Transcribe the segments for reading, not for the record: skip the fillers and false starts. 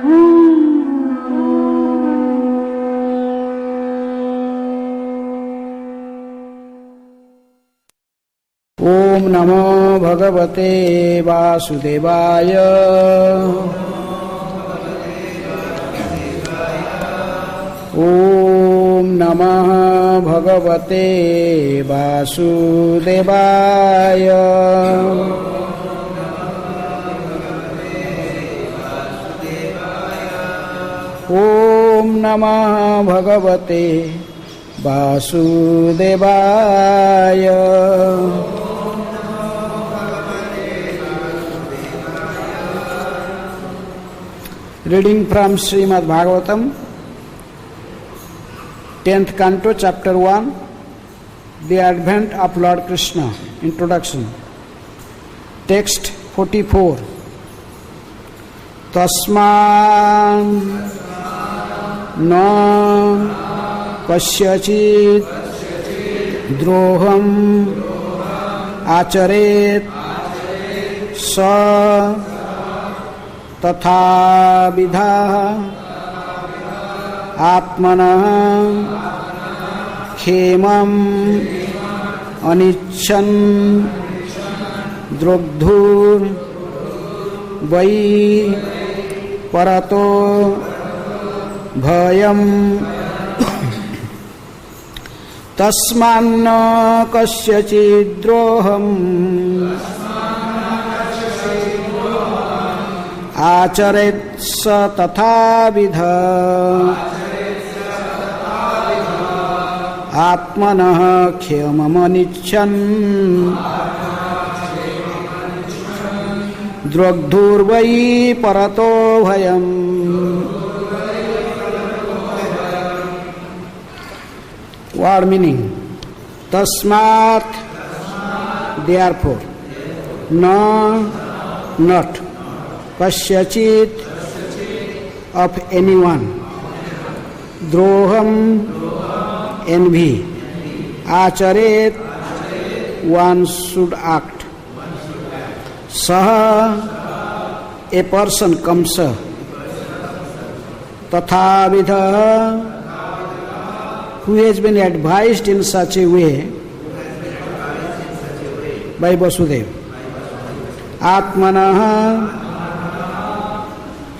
ओम नमो भगवते वासुदेवाय। ओम नमः भगवते वासुदेवाय। ओम नमः भगवते वासुदेवाय। Reading from Srimad Bhagavatam, 10th Canto, Chapter 1, The Advent of Lord Krishna, Introduction. Text 44. Tasman na kasyachit droham acharet sa तथा विधा आत्मनः क्षेमम् अनिच्छन् द्रग्धुर् वै परतो भयम् तस्मान्न कस्यचिद्रोहम् आचरेत् स तथाविध आत्मनः क्षेममनिच्छन् द्रग्धुर्वै परतो भयम्। Word meaning: Tasmat, therefore, na, not, kasyachit, of anyone, droham, envy, acharet, one should act, saha, a person comes, tathavidha, who has been advised in such a way by Vasudeva, atmanaha,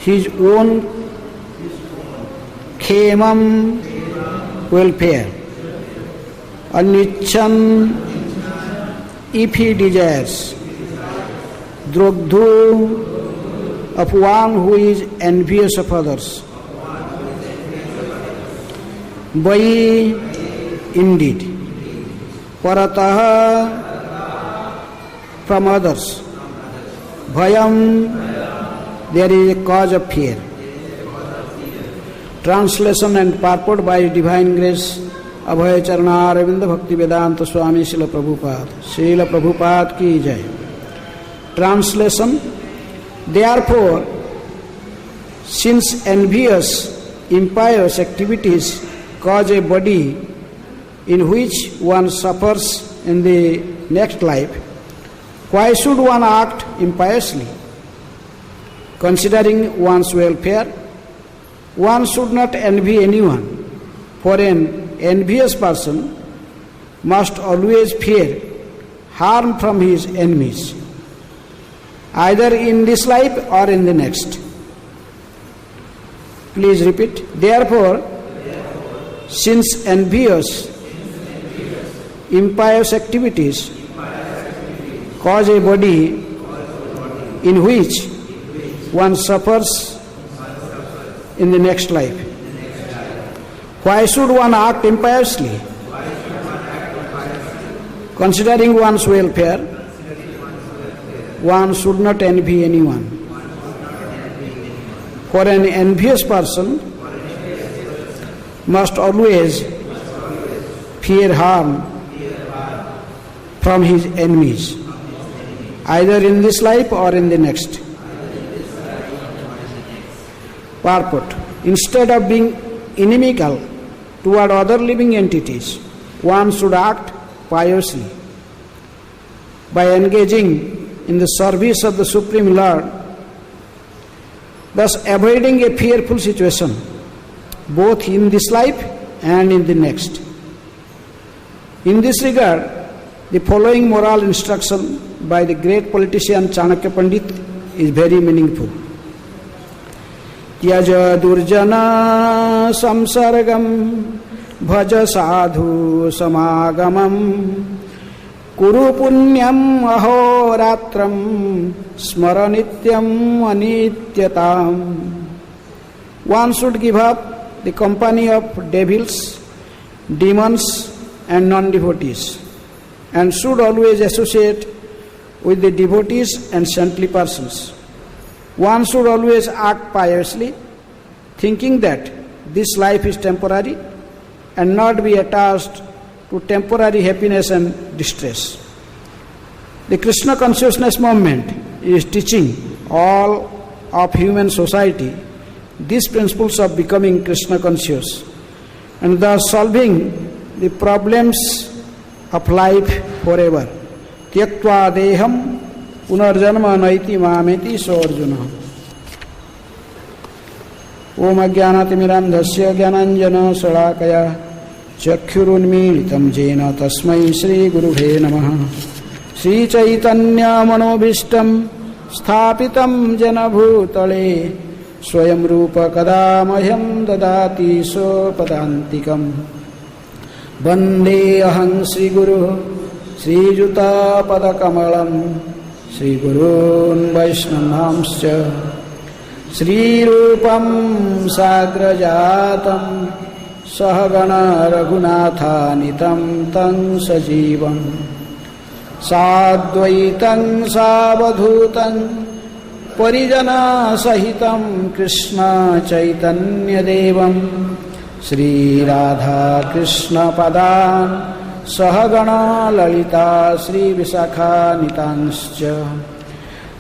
his own kshemam, welfare, anichan, if he desires, drogdhu, of one who is envious of others, vai, indeed, parataha, from others, bhayam, there is a cause of fear. Translation and purport by Divine Grace Abhay Charana Aravinda Bhakti Vedanta Swami Srila Prabhupada. Srila Prabhupada ki jai. Translation: Therefore, since envious, impious activities cause a body in which one suffers in the next life, why should one act impiously? Considering one's welfare, one should not envy anyone, for an envious person must always fear harm from his enemies, either in this life or in the next. Please repeat. Therefore, since envious, impious activities cause a body in which one suffers in the next life, why should one act impiously? Considering one's welfare, one should not envy anyone. For an envious person must always fear harm from his enemies, either in this life or in the next. Purport: instead of being inimical toward other living entities, one should act piously. By engaging in the service of the Supreme Lord, thus avoiding a fearful situation both in this life and in the next. In this regard, the following moral instruction by the great politician Chanakya Pandit is very meaningful. Yaja durjana samsargam bhaja sadhu samagamam kuru punyam ahoratram smaranityam anityatam. One should give up the company of devils, demons and non-devotees, and should always associate with the devotees and saintly persons. One should always act piously, thinking that this life is temporary and not be attached to temporary happiness and distress. The Krishna consciousness movement is teaching all of human society these principles of becoming Krishna conscious and thus solving the problems of life forever. Tyaktva deham punarjanma naiti mameti so Arjuna. Om ajnanatimidandhasya jnananjana salakaya chakkhurunmilitam jena tasmai Shri Gurubhe Namaha. Shri Chaitanya manobhishtam sthapitam jena bhutale swayam rupa kadamahyam dadati sopadantikam. Vande aham Shri Guru Shri Juta Padakamalam Shri Gurun Vaishnavamscha Shri Rupam Sagrajatam Sahagana Raghunatanitam Tang Sajivam Sadvaitam Savadhutam Parijana Sahitam Krishna Chaitanya Devam Shri Radha Krishna Padan Sahagana Lalita Shri Visakha Nitanscha.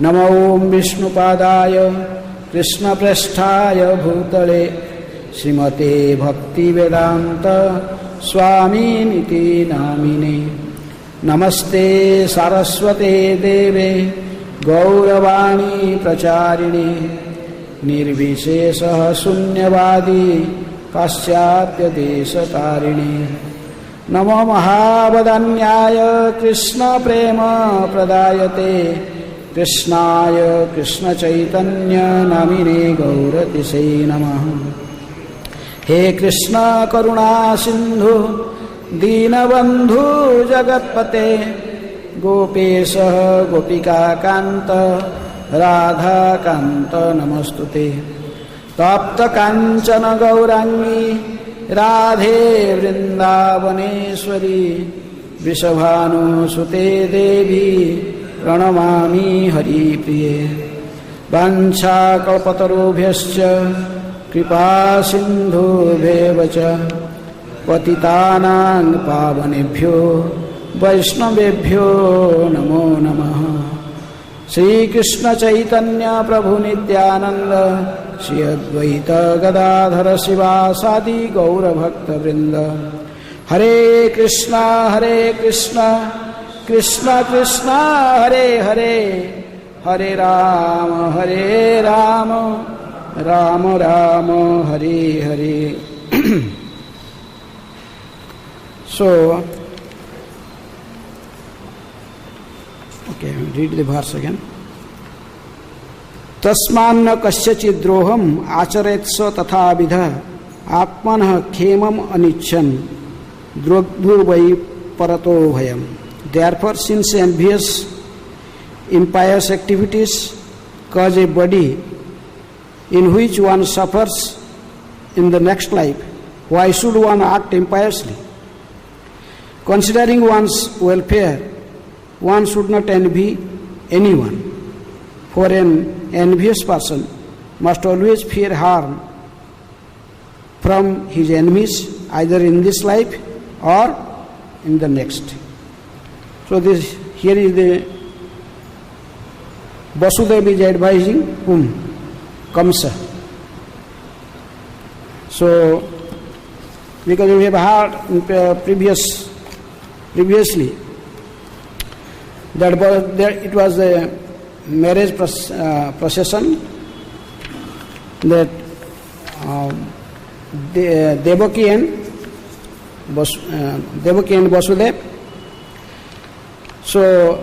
Namo Om Vishnu Padaya Krishna Prasthaya Bhutale Srimate Bhakti Vedanta Swami Niti Namine. Namaste Saraswate Deve Gauravani Pracharini Nirvishesha Sunyavadi Paschatya Desha Tarini. Namo Mahavadanyaya Krishna Prema Pradayate Krishnaya Krishna Chaitanya Namine Gauratise Namaha. He Krishna Karuna Sindhu Dinabandhu Jagatpate Gopesha Gopika Kanta Radha Kanta Namastute. Tapta Kanchana Gaurangi Radhe Vrindavaneshwari Vishabhanu Sute Devi Pranamami Hari Priye. Vancha Kalpatarubhyascha Kripa Sindhu Bhevacha Patitanang Pavanebhyo Vaishnavebhyo Namo Namaha. Shri Krishna Chaitanya Prabhu Nityananda Shri Advaita Gadadhara Sivasadi Gaura Bhakta Vrinda. Hare Krishna Krishna Krishna Hare Hare Hare Rama Rama Rama Hare Hare. So, okay, read the verse again. Tasmanna kasyachid droham acharetsa tatha vidha atmanah khemam anichan drogdhu vai parato bhayam. Therefore, since envious, impious activities cause a body in which one suffers in the next life, why should one act impiously? Considering one's welfare, one should not envy anyone, for an envious person must always fear harm from his enemies, either in this life or in the next. So this here is the Vasudeva is advising whom? Kamsa. So because we have heard previously that it was a marriage procession that Devaki and Vasudeva. So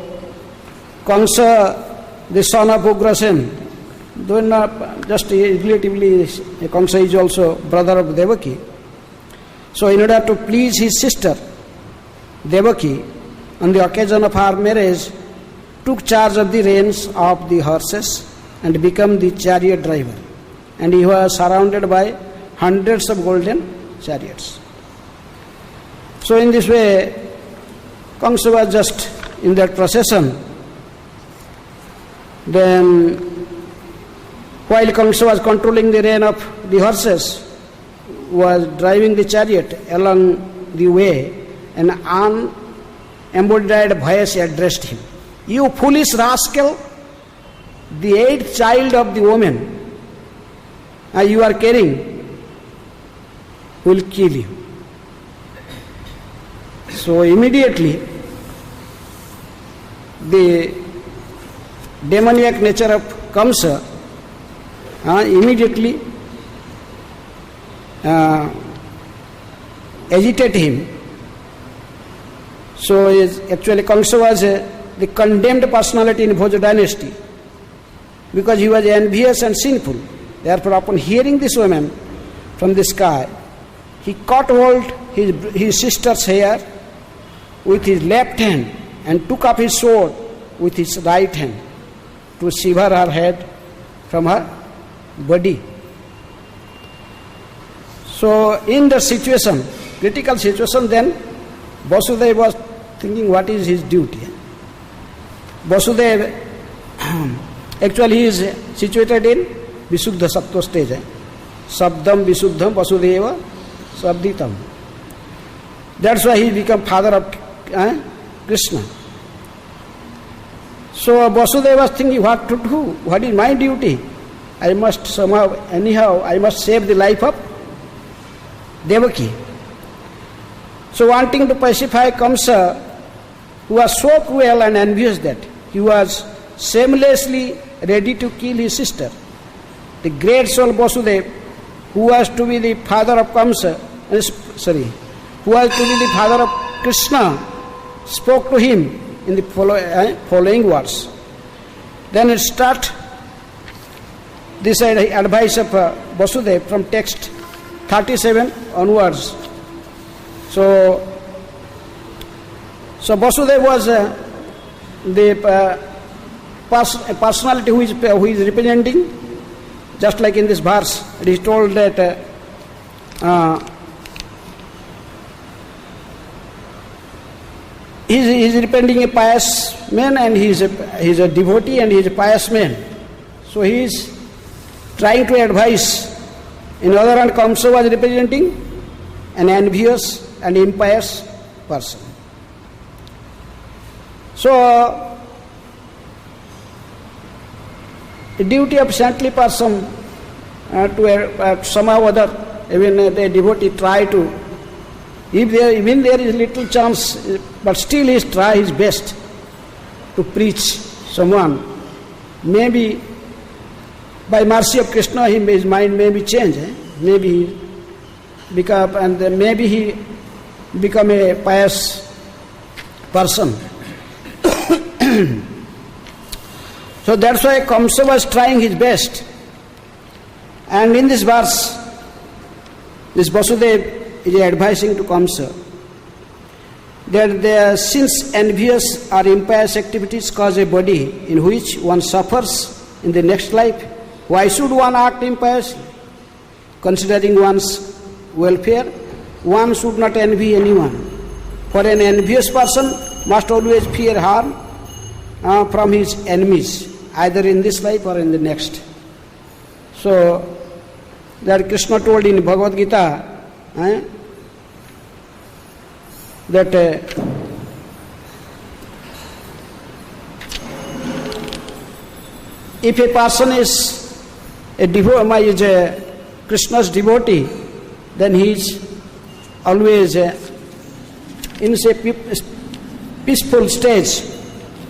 Kamsa, the son of Ugrasen, though not just relatively, Kamsa is also brother of Devaki. So in order to please his sister Devaki, on the occasion of her marriage, took charge of the reins of the horses and became the chariot driver. And he was surrounded by hundreds of golden chariots. So in this way, Kamsa was just in that procession. Then, while Kamsa was controlling the rein of the horses, was driving the chariot along the way, an unembodied voice addressed him. You foolish rascal, the 8th child of the woman you are carrying will kill you. So immediately, the demoniac nature of Kamsa immediately agitated him. So actually Kamsa was the condemned personality in Bhoja dynasty because he was envious and sinful. Therefore, upon hearing this woman from the sky, he caught hold his sister's hair with his left hand and took up his sword with his right hand to sever her head from her body. So in the situation, critical situation, then Vasudeva was thinking what is his duty. Vasudeva, actually he is situated in Visuddha Sattva stage. Sabdam Visuddham Vasudeva Sabditam. That's why he became father of Krishna. So Vasudeva was thinking what to do, what is my duty? I must somehow, anyhow, I must save the life of Devaki. So wanting to pacify Kamsa, who was so cruel and envious that he was shamelessly ready to kill his sister, the great soul Vasudeva, who was to be the father of Kamsa, who was to be the father of Krishna, spoke to him in the following words. Then it starts this advice of Vasudeva from text 37 onwards. So Vasudeva was the personality who is representing, just like in this verse, it is told that he is representing a pious man, and he is a devotee, and he is a pious man. So he is trying to advise. In other hand, Kamsa was representing an envious and impious person. So the duty of saintly person to somehow or other, even the devotee try to, even there is little chance, but still he try his best to preach someone. Maybe by mercy of Krishna, his mind may be changed. Maybe he become a pious person. So that's why Kamsa was trying his best. And in this verse, this Vasudeva is advising to Kamsa that since envious or impious activities cause a body in which one suffers in the next life, why should one act impiously? Considering one's welfare, one should not envy anyone. For an envious person must always fear harm from his enemies, either in this life or in the next. So, that Krishna told in Bhagavad Gita that if a person is Krishna's devotee, then he is always in a peaceful stage.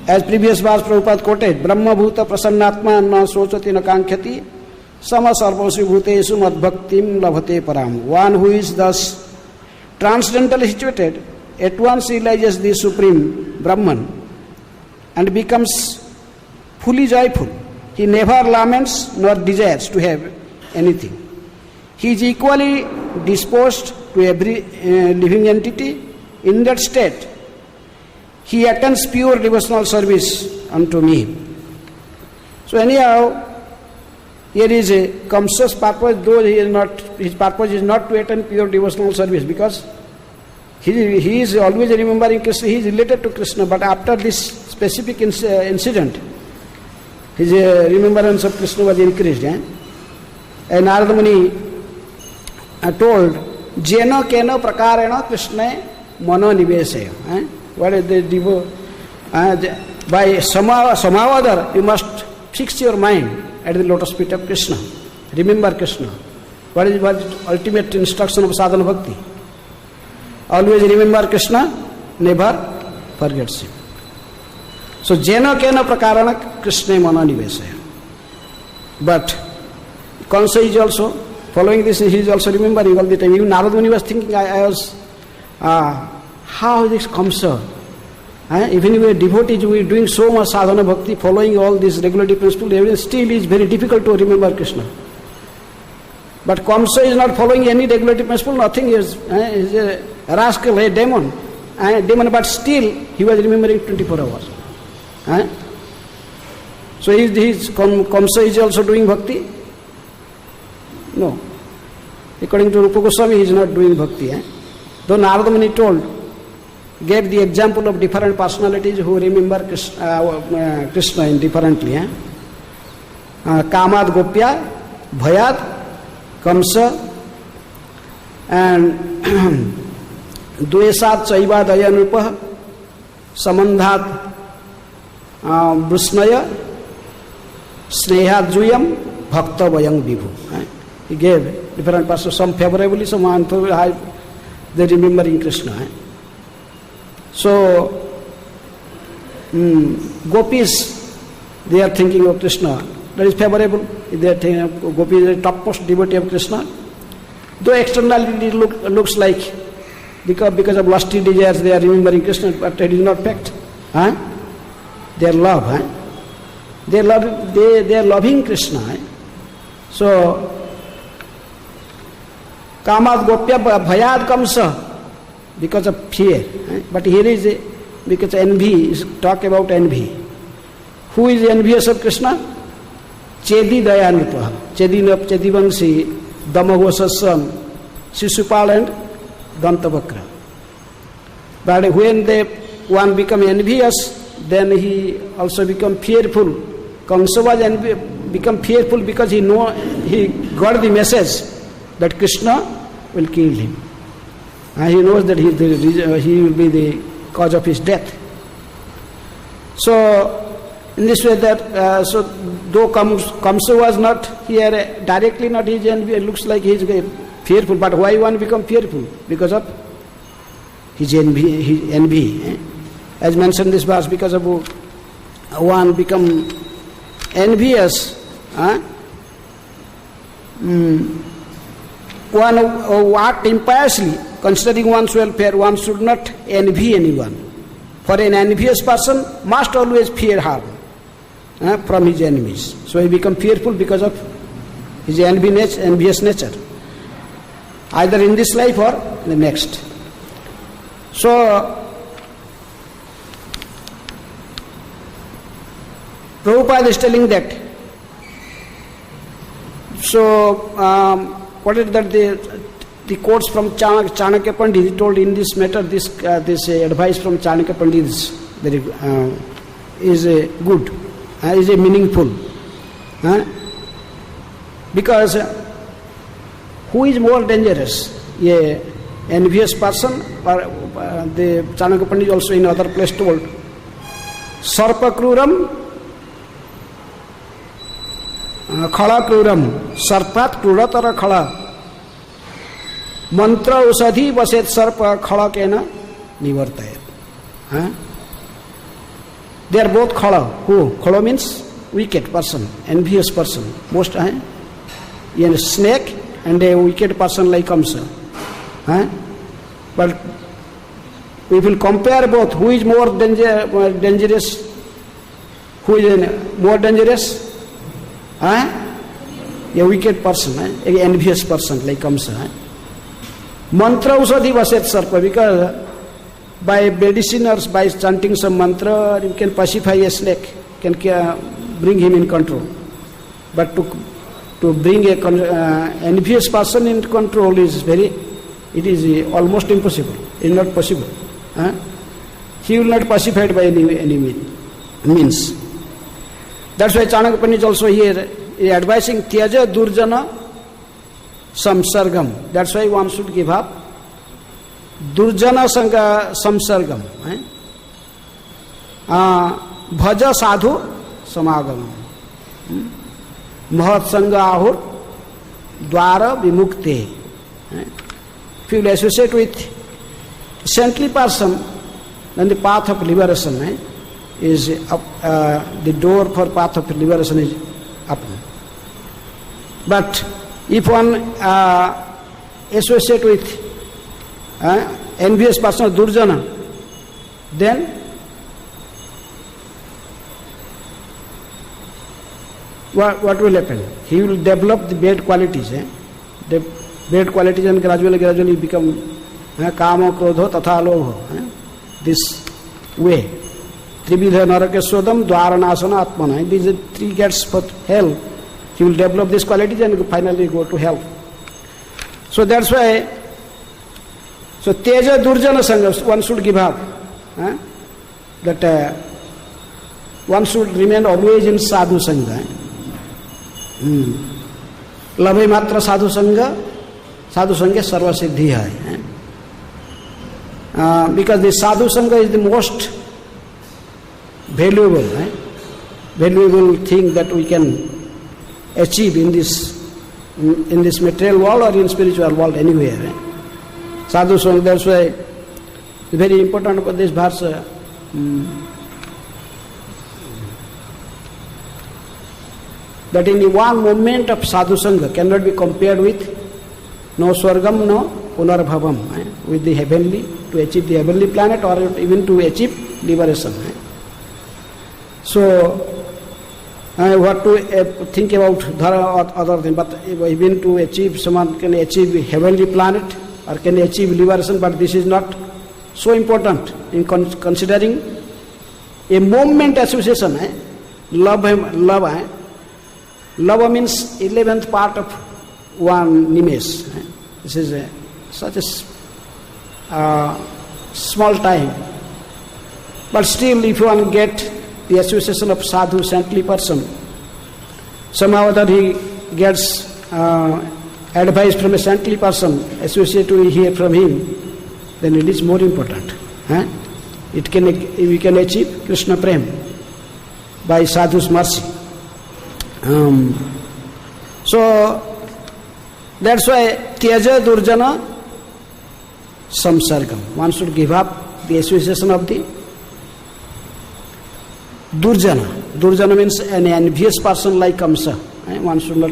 As previous verse Prabhupada quoted, Brahma Bhuta Prasannatma na sochati na kankhati Sama sarvasya bhutesu madbhaktim labhate param. One who is thus transcendently situated at once realizes the supreme Brahman and becomes fully joyful. He never laments nor desires to have anything. He is equally disposed to every living entity. In that state, he attends pure devotional service unto me. So anyhow, here is a Kamsa's purpose, though his purpose is not to attend pure devotional service, because he is always remembering Krishna, he is related to Krishna, but after this specific incident, his remembrance of Krishna was increased. And Narada Muni told, Jena kena prakarena Krishna mano nivesaya. What is the by somehow or other you must fix your mind at the lotus feet of Krishna. Remember Krishna. What is the ultimate instruction of sadhana bhakti? Always remember Krishna, never forgets him. So jena kena prakarana Krishna mano nivesaya. But Kamsa is also following this, he is also remembering all the time. Even Narada Muni was thinking, I was how this Kamsa? Even if we are devotees, we are doing so much sadhana bhakti, following all these regulative principles, still it is very difficult to remember Krishna. But Kamsa is not following any regulative principle, nothing. He is a rascal, a demon, but still he was remembering 24 hours. So Kamsa is also doing bhakti? No. According to Rupa Goswami, he is not doing bhakti. Though Narada Muni gave the example of different personalities who remember Krishna indifferently. Kamad Gopya, Bhayat, Kamsa, and Dvesat Chaiva Dayanupa, Samandhat Brusnaya, Snehat Juyam, Bhakta Vayang Vibhu. He gave different persons, some favorably, some unfavorably, they remembering Krishna. So, gopis, they are thinking of Krishna. That is favorable. They are thinking of gopis, the topmost devotee of Krishna. Though externally it looks like because of lusty desires they are remembering Krishna, but it is not fact. Their love. They are loving Krishna. So, Kamad Gopya Bhayad Kamsa, because of fear. But here is because envy, is talk about envy. Who is envious of Krishna? Chedi Dayanupa, Chedivanshi, Damaghosa's son, Shishupal and Dantavakra. But when one become envious, then he also become fearful. Kamsa was become fearful because he got the message that Krishna will kill him. He knows that he will be the cause of his death. So, in this way that, so though Kamsa was not here directly not his envy, it looks like he is fearful, but why one become fearful? Because of his envy. As mentioned this verse, because of one become envious, one act impiously, considering one's welfare, one should not envy anyone. For an envious person must always fear harm from his enemies. So he becomes fearful because of his envious nature, either in this life or the next. So, Prabhupada is telling that. So, what is that the quotes from Chanakya Pandit, he told in this matter, this advice from Chanakya Pandit is good, is meaningful. Because who is more dangerous, a envious person, or the Chanakya Pandit also in other place told, Sarpa Kruram, Khala Kruram, Sarpat Kruratara Khala. Mantra usadhi vaset sarpa khala kena nivartayat. They are both khala. Who? Khala means wicked person, envious person. Most a snake and a wicked person like Kamsa. But we will compare both. Who is more dangerous? Who is more dangerous? A wicked person, an envious person like Kamsa. Mantra usadhi vaset sarpa, because by mediciners, by chanting some mantra, you can pacify a snake, can bring him in control. But to bring a envious person in control is it is almost impossible. It is not possible. He will not pacified by any means. That's why Chanakya Pandit is also here advising Tyaja Durjana Samsargam. That's why one should give up Durjana Sangha Samsargam. Bhaja Sadhu Samagam. Mahat Sangha Ahur Dwara Vimukte. If you will associate with saintly person, then the path of liberation is up, the door for path of liberation is open. But if one associate with envious person, Durjana, then what will happen? He will develop the bad qualities. The bad qualities, and gradually become Kama, Krodho, Tatha, Lobha. This way. Trividha Narakeswadam, Dwaranasana, Atmana. These are 3 gates for hell. He will develop these qualities and finally go to hell. So that's why, so Teja Durjana Sangha, one should give up. That one should remain always in Sadhu Sangha. Labhe Matra Sadhu Sangha, Sadhu Sangha Sarva Siddhi hai. Because the Sadhu Sangha is the most valuable thing that we can achieve in this material world or in spiritual world anywhere. Sadhu Sangha, that's why very important for this verse. That in one moment of Sadhu Sangha cannot be compared with no Swargam, no Punarbhavam, with the heavenly, to achieve the heavenly planet or even to achieve liberation. So, what to think about other things, but even to achieve, someone can achieve heavenly planet or can achieve liberation, but this is not so important in considering a moment association. Love means 11th part of one nimesh. This is such a small time. But still, if one get the association of sadhu, saintly person, somehow that he gets advice from a saintly person, associate to hear from him, then it is more important. We can achieve Krishna Prem by sadhu's mercy. So that's why Tyaja Durjana Samsargam. One should give up the association of the Durjana. Durjana means an envious person like Kamsa. One should not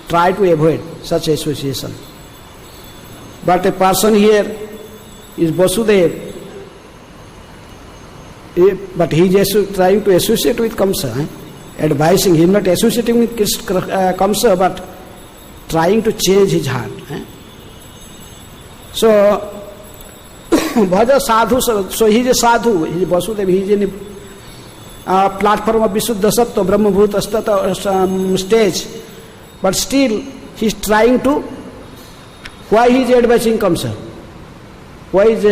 try to avoid such association. But a person here is Vasudev, but he is trying to associate with Kamsa, advising him, not associating with Kamsa, but trying to change his heart. So, Bhaja Sadhu, so he is a sadhu, he is Vasudev, he is in a platform of Visuddha Sattva, Brahma Bhuta Stata stage, but still he is trying to, why he is advising Kamsa? Why is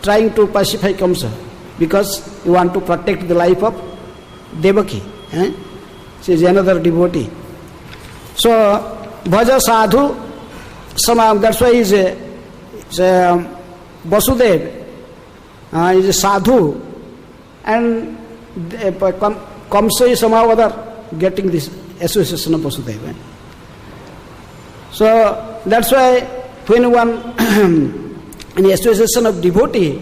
trying to pacify Kamsa? Because he want to protect the life of Devaki. She is another devotee. So, Bhaja Sadhu Samam, that's why he is a Vasudev, is a sadhu, and Kamsa is somehow other getting this association of Vasudeva. So that's why when one in the association of devotee,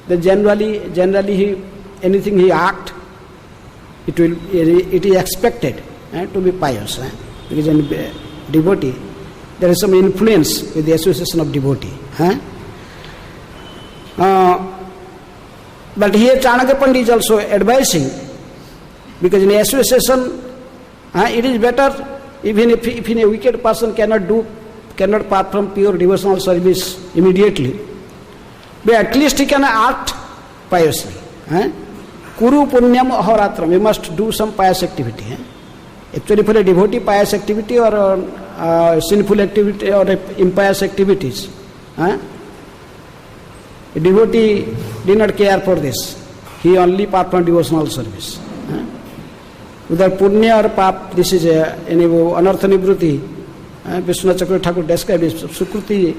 then generally he, anything he act, it is expected to be pious. Because in devotee, there is some influence with the association of devotee. But here Chanakya Pandit is also advising, because in association, it is better even if a wicked person cannot perform pure devotional service immediately, but at least he can act piously. Kuru punyam ahoratram, you must do some pious activity. Actually, for a devotee, pious activity or sinful activity or impious activities, a devotee did not care for this. He only performed devotional service. Without punya or pap, this is any anartha nivruti. Vishnu Chakra Thakur describes Sukruti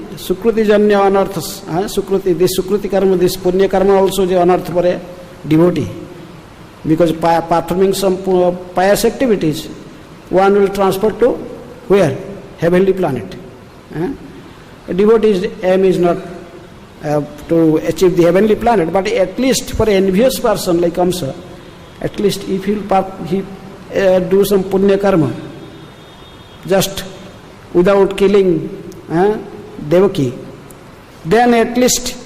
Janya anarthas. Sukruti, this Sukruti karma, this punya karma also is anartha for a devotee. Because performing some pious activities, one will transport to where? Heavenly planet. A devotee's aim is not to achieve the heavenly planet, but at least for an envious person like Kamsa, at least if he do some punya karma, just without killing Devaki, then at least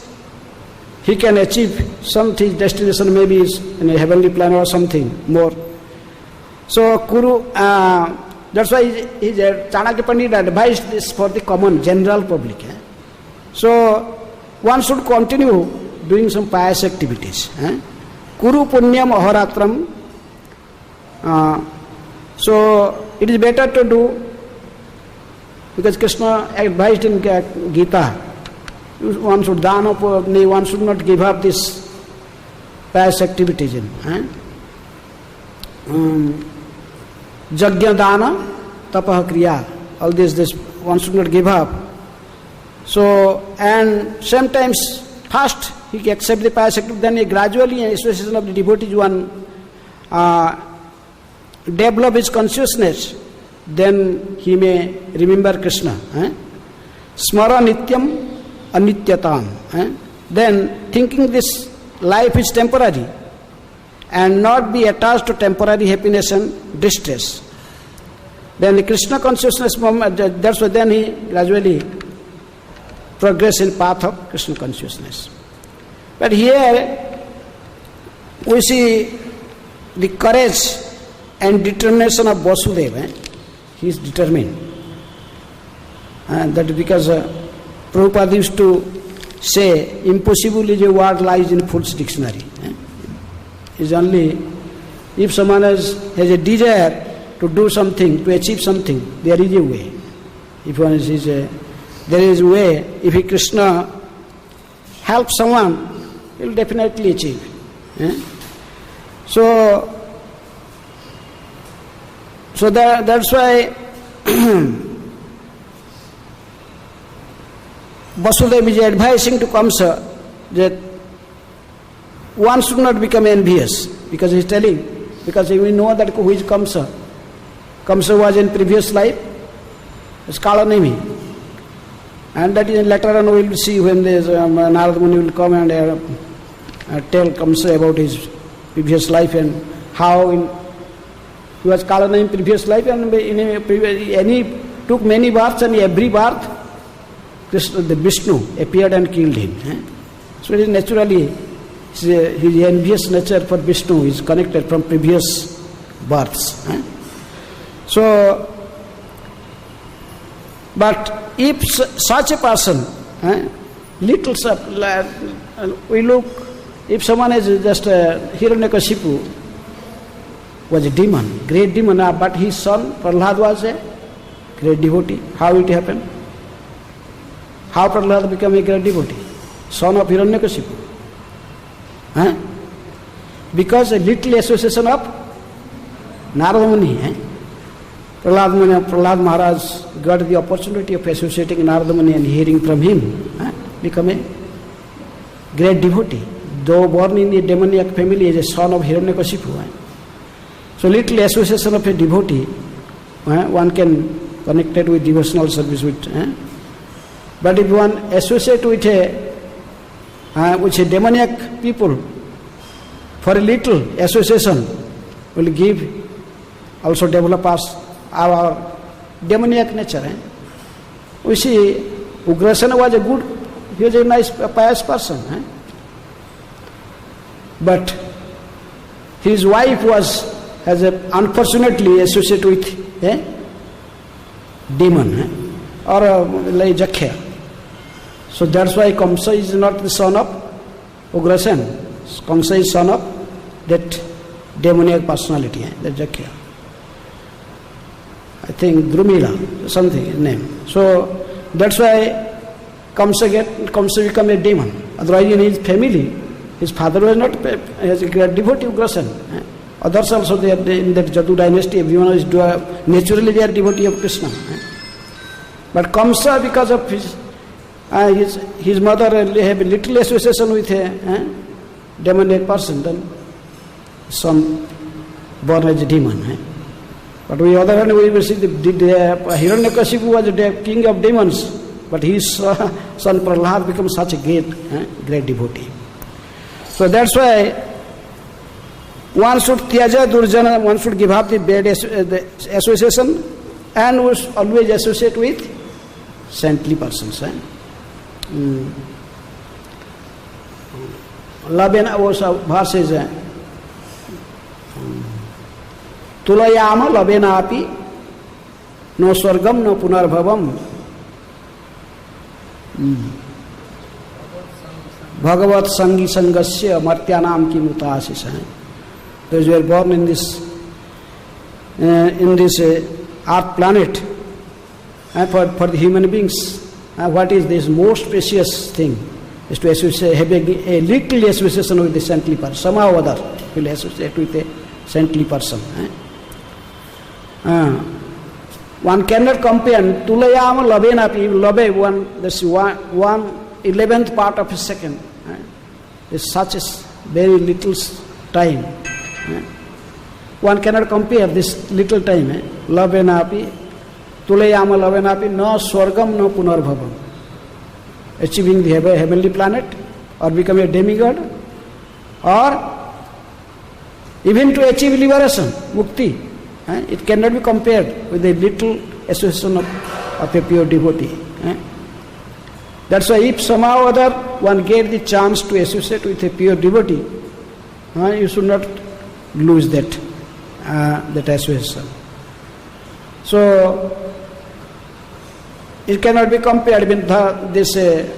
he can achieve something, destination maybe is in a heavenly planet or something more. So Kuru, that's why Chanakya Pandit advised this for the common, general public. So one should continue doing some pious activities. Kuru punyam ahoratram. So it is better to do, because Krishna advised in Gita, one should one should not give up this pious activities. Jagya dana, tapah kriya, all this one should not give up. So, and sometimes first he accepts the pious activity, then gradually in association of the devotees one develop his consciousness, then he may remember Krishna. Smara nityam anityatam. Then thinking this life is temporary and not be attached to temporary happiness and distress. Then the Krishna consciousness, that's why then he gradually progress in path of Krishna consciousness. But here we see the courage and determination of Vasudeva. He is determined. And that because Prabhupada used to say, impossible is a word lies in Fool's dictionary. Is only if someone has a desire to do something, to achieve something, there is a way. If one is there is a way. If Krishna helps someone, he will definitely achieve. So that's why Vasudeva is advising to Kamsa that one should not become envious, because he is telling, because we know that who is Kamsa. Kamsa was in previous life as Kalanemi, and that is later on we will see when Narada Muni will come and tell Kamsa about his previous life and how he was Kalanemi in previous life, and took many births, and every birth the Vishnu appeared and killed him. So it is naturally his envious nature for Vishnu is connected from previous births. So, but if such a person, we look, if someone is just Hiranyakashipu was a demon, great demon, but his son Prahlad was a great devotee. How it happened? How Prahlad became a great devotee? Son of Hiranyakashipu. Because a little association of Narada Muni. Prahlad Maharaj got the opportunity of associating Narada Muni and hearing from him, become a great devotee. Though born in a demoniac family as a son of Hiranyakashipu. So little association of a devotee, one can connect it with devotional service with. But if one associate with a demoniac people, for a little association will give also develop our demoniac nature. We see Ugrasena was a good, he was a nice, pious person. But his wife has unfortunately associated with a demon or like Jakhya. So that's why Kamsa is not the son of Ugrasen. Kamsa is son of that demoniac personality, that Jakhya. I think Drumila, something name. So that's why Kamsa become a demon. Otherwise in his family, his father was not a great devotee of Ugrasen. Others also, they are in that Jatu dynasty, everyone is naturally they are devotee of Krishna. But Kamsa, because of his mother have a little association with a demoniac person, then son born as a demon. But on the other hand, we will see the Hiranyakashipu was the king of demons, but his son Prahlad becomes such a great devotee. So that's why one should tyaja durjana, one should give up the bad the association and would always associate with saintly persons. Labena was a verse is Tulayama labena api no swargam no punarbhavam Bhagavat sangi sangasya martyanam ki mutasisa. Those who are born in this earth planet, for the human beings, what is this most precious thing is to associate, have a little association with the saintly person. Somehow or other will associate with a saintly person. One cannot compare Tulayama Labenapi, Labe one, that's 1/11th part of a second. It's such a very little time. One cannot compare this little time. Labenapi, Tulayama Labenapi, no Swargam, no Punarbhavam. Achieving the heavenly planet, or become a demigod, or even to achieve liberation, mukti. It cannot be compared with a little association of a pure devotee. That's why if somehow or other one get the chance to associate with a pure devotee, you should not lose that association. So it cannot be compared with this to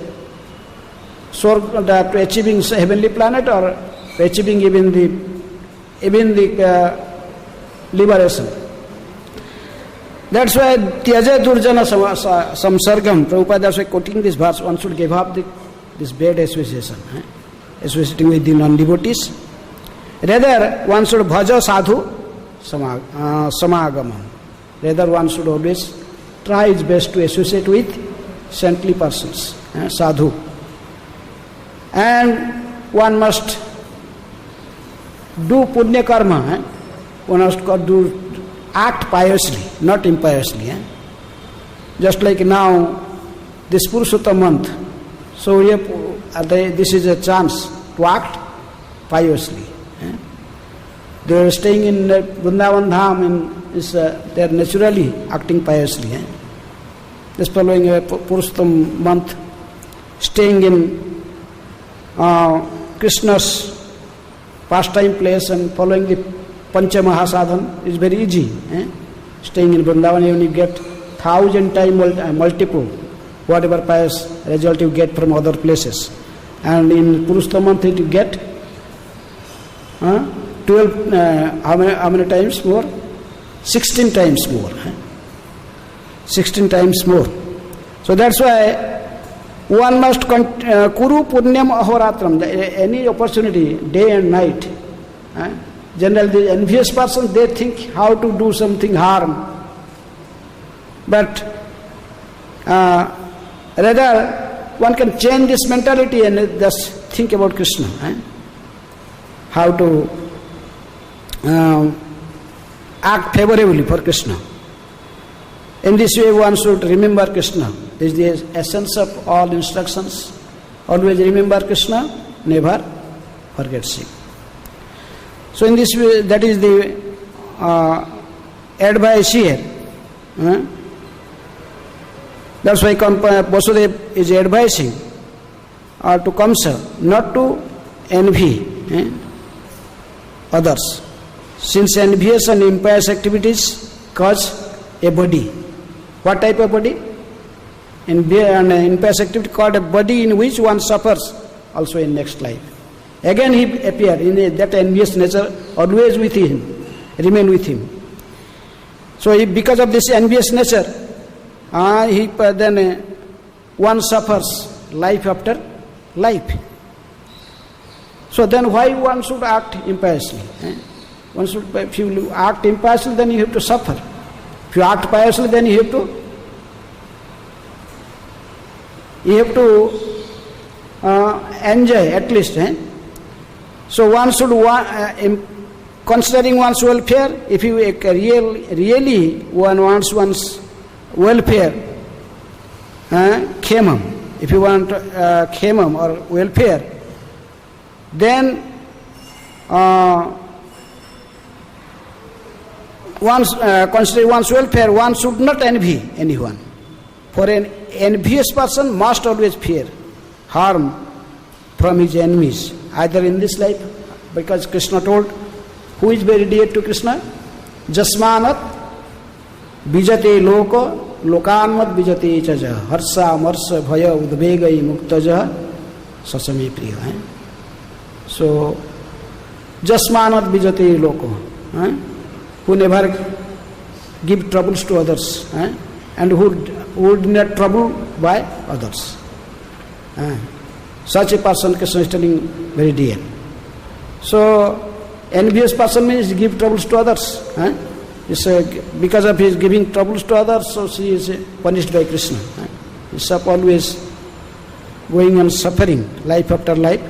achieving heavenly planet or achieving even the liberation. That's why Tyaja Durjana Samsargam, Prabhupada, that's why quoting this verse, one should give up this bad association, associating with the non-devotees. Rather, one should bhaja sadhu samagamam. Rather, one should always try his best to associate with saintly persons, sadhu. And one must do punya karma, one must act piously, not impiously. Just like now, this Purushottam month, so this is a chance to act piously. They are staying in Vrindavan Dham, they are naturally acting piously. Just following a Purushottam month, staying in Krishna's pastime place and following the Pancha Mahasadhan is very easy. Staying in Vrindavan, you get 1,000 times multiple whatever pious result you get from other places. And in Purushottam month you get 12, how many times more? 16 times more. 16 times more. So that's why one must kuru punyam ahoratram, any opportunity, day and night. Generally, the envious person, they think how to do something harm. But rather, one can change this mentality and just think about Krishna. How to act favorably for Krishna. In this way, one should remember Krishna. This is the essence of all instructions. Always remember Krishna, never forget Him. So in this way, that is the advice here. That's why Vasudeva is advising to Kamsa not to envy others. Since envious and impious activities cause a body. What type of body? Impious activity called a body in which one suffers also in next life. Again he appear in that envious nature always with him, remain with him. So because of this envious nature, then one suffers life after life. So then why one should act impiously? One should, if you act impiously, then you have to suffer. If you act piously, then you have to enjoy at least. So one should, considering one's welfare, if you really one wants one's welfare, khaimam, if you want khaimam or welfare, then considering one's welfare, one should not envy anyone. For an envious person must always fear harm from his enemies, either in this life, because Krishna told, who is very dear to Krishna? Jasmanat bijate loko lokanmat bijate chaja harsa marsa bhaya udvegai muktaja sasame priya. So, Jasmanat bijate loko, who never give troubles to others, and who would not trouble by others. Such a person Krishna is telling very dear. So, envious person means give troubles to others. Because of his giving troubles to others, so she is punished by Krishna. He's always going on suffering, life after life.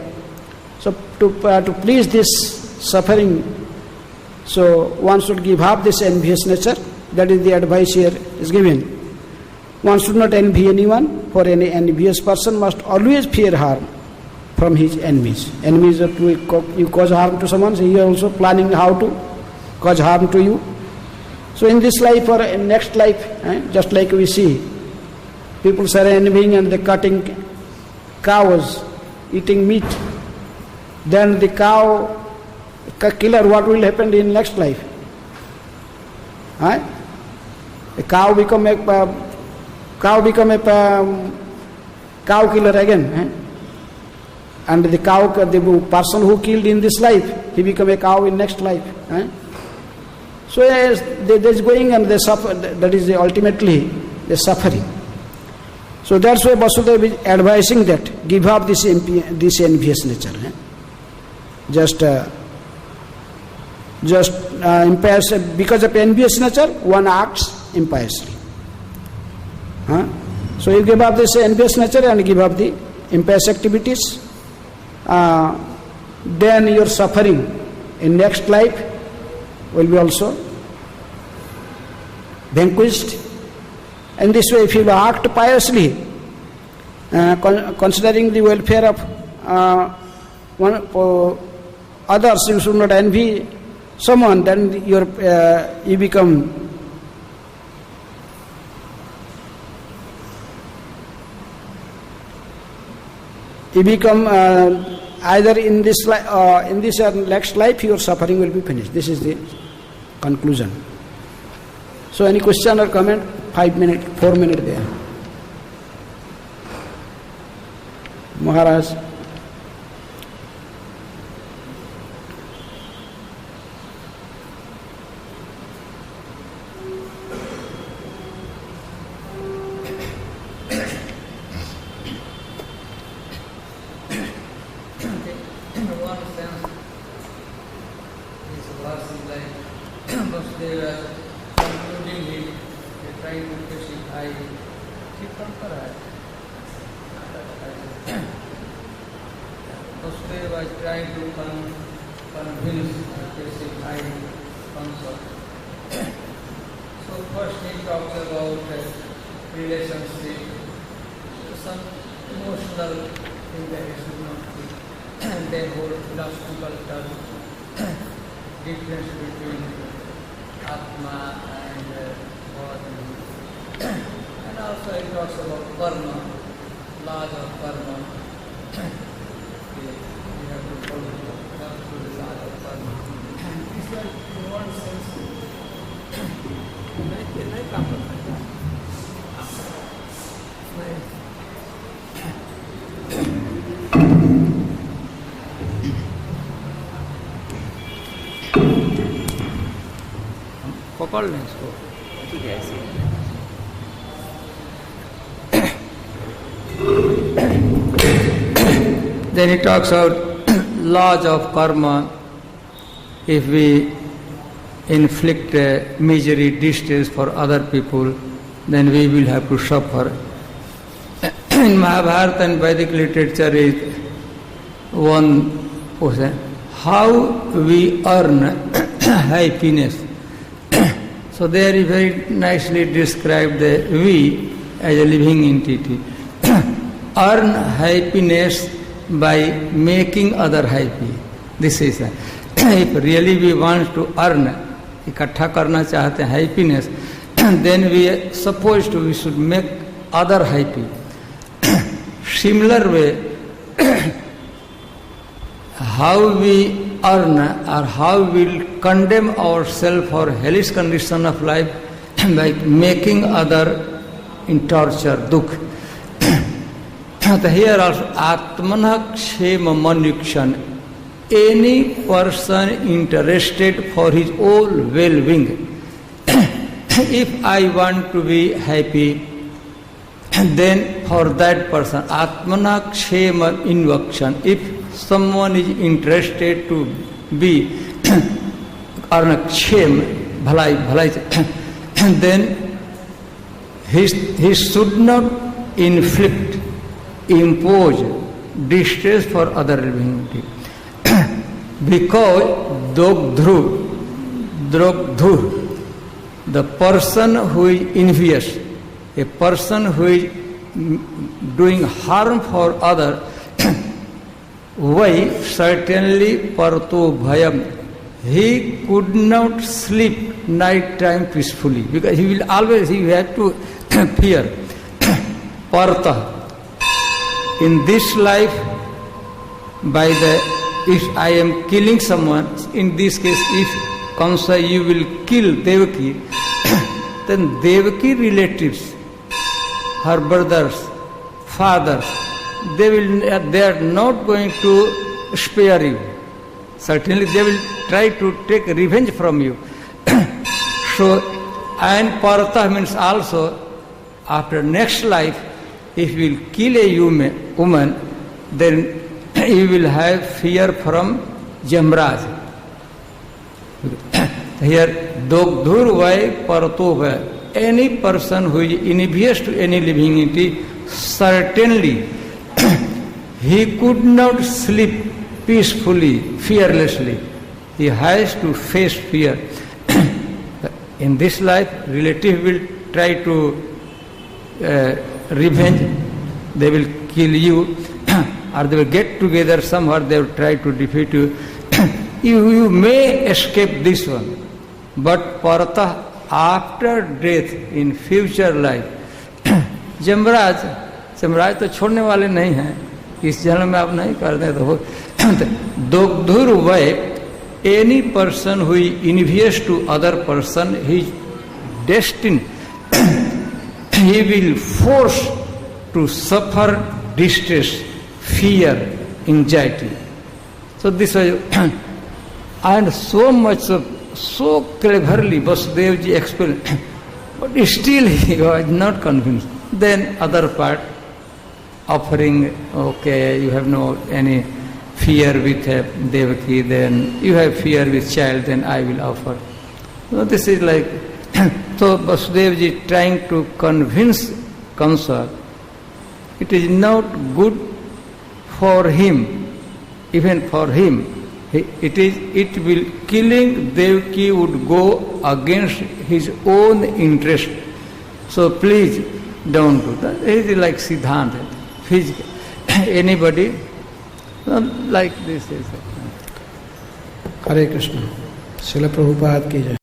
So to please this suffering, so one should give up this envious nature. That is the advice here is given. One should not envy anyone, for any envious person must always fear harm from his enemies. Enemies are you cause harm to someone, so he is also planning how to cause harm to you. So in this life or in next life, just like we see, people are envying and they cutting cows, eating meat. Then the cow killer, what will happen in next life? A cow become a cow killer again. And the person who killed in this life, he become a cow in next life. So as they is going and they suffer, that is ultimately the suffering. So that's why Vasudeva is advising that give up this envious nature. Just impious, because of envious nature, one acts impiously. So you give up this envious nature and give up the impious activities, then your suffering in next life will be also vanquished. And this way, if you act piously, considering the welfare of others, you should not envy someone, then you become either in this or next life, your suffering will be finished. This is the conclusion. So any question or comment? 5 minutes, 4 minutes there. Maharaj. Difference between Atma also it talks about karma, laws of karma. You have to follow the laws of karma. It's like in one sense, नहीं काम करता है। पकड़ लें इसको, ठीक है ऐसे। Then he talks about laws of karma. If we inflict misery, distress for other people, then we will have to suffer. In Mahabharata and Vedic literature is one question, how we earn happiness. So there is very nicely described the we as a living entity. Earn happiness by making other happy. This is if really we want to earn, इकट्ठा करना चाहते हैं happiness, then we supposed to we should make other happy. Similar way, how we earn or how we condemn ourselves for hellish condition of life by making other in torture, dukh. So here also, atmana kshema manukshan, any person interested for his own well-being. If I want to be happy, then for that person, atmana kshema invakshan, if someone is interested to be earn kshem, bhalai, then he should not impose distress for other living beings. Because Drogdhur, the person who is envious, a person who is doing harm for other, why certainly parto bhayam, he could not sleep night time peacefully because he will always have to fear. Partha, in this life, if I am killing someone, in this case, if Kamsa you will kill Devaki, then Devaki relatives, her brothers, fathers, they are not going to spare you. Certainly they will try to take revenge from you. So, and Partha means also, after next life, if you will kill a woman, then you will have fear from Jamraj. Here, Dogdhur vai Parto vai. Any person who is envious to any living entity, certainly he could not sleep peacefully, fearlessly. He has to face fear. In this life, relative will try to revenge. They will kill you, or they will get together somewhere, they will try to defeat you. You may escape this one, but Partha, after death, in future life, Jamraj तो छोड़ने वाले नहीं हैं, इस जन्म में आप नहीं करते तो Dogdhur vai, any person who is envious to other person, he is destined, he will force to suffer distress, fear, anxiety. So this was, and so much, so cleverly Vasudev ji explained, but still he was not convinced. Then other part, offering, okay, you have no any fear with Devaki, then you have fear with child, then I will offer. So this is like, so Vasudev ji trying to convince Kamsa, it is not good for him, even for him. It will killing Devaki would go against his own interest. So please don't do that. It is like Siddhanta, physical. Anybody like this is. Hare Krishna. Srila Prabhupada ki jai.